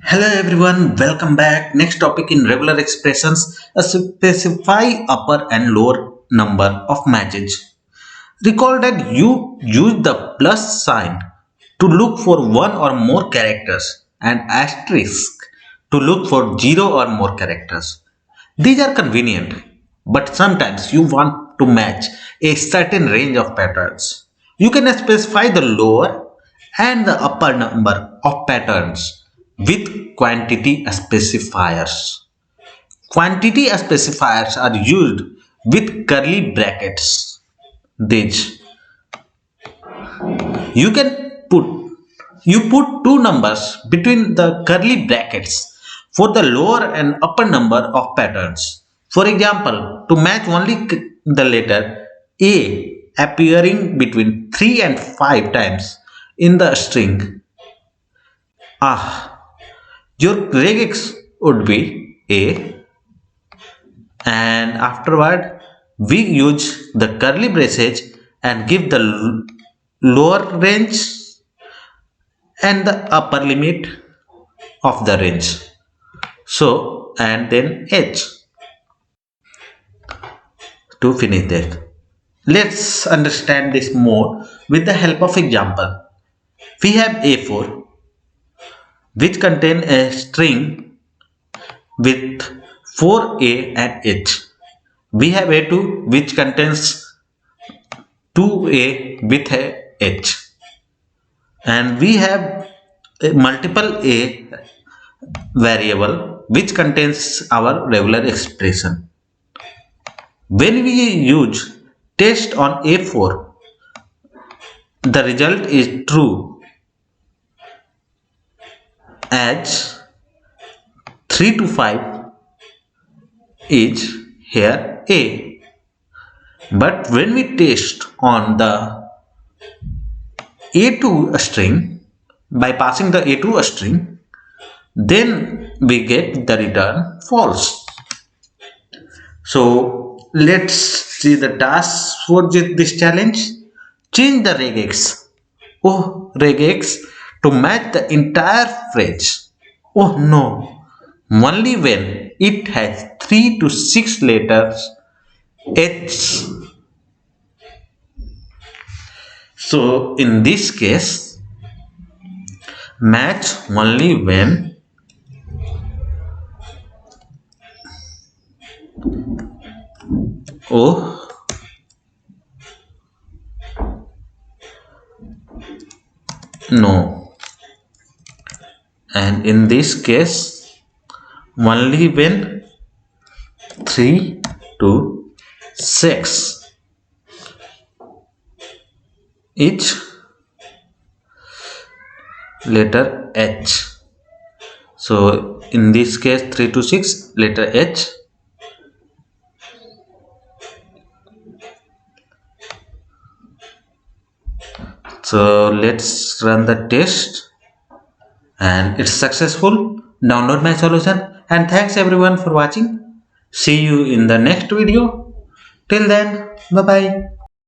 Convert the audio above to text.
Hello everyone, welcome back. Next topic in regular expressions, specify upper and lower number of matches. Recall that you use the plus sign to look for one or more characters and asterisk to look for zero or more characters. These are convenient, but sometimes you want to match a certain range of patterns. You can specify the lower and the upper number of patterns with quantity specifiers. Quantity specifiers are used with curly brackets. These you can put you put two numbers between the curly brackets for the lower and upper number of patterns. For example, to match only the letter A appearing between 3 and 5 times in the string, your regex would be A, and afterward we use the curly braces and give the lower range and the upper limit of the range. So, and then H to finish that. Let's understand this more with the help of example. We have A4 which contain a string with 4A and H. We have A2 which contains 2A with a H. And we have a multiple A variable which contains our regular expression. When we use test on A4, the result is true as 3 to 5 is here A. But when we test on the A2 string by passing the A2 string, then we get the return false. So let's see the task for this challenge. Change the regex. Regex to match the entire phrase. Oh no, only when it has 3 to 6 letters H. So in this case, match only when no, and in this case only when 3 to 6 each letter H. So in this case 3 to 6 letter H. So let's run the test and it's successful. Download my solution and thanks everyone for watching. See you in the next video. Till then, bye bye.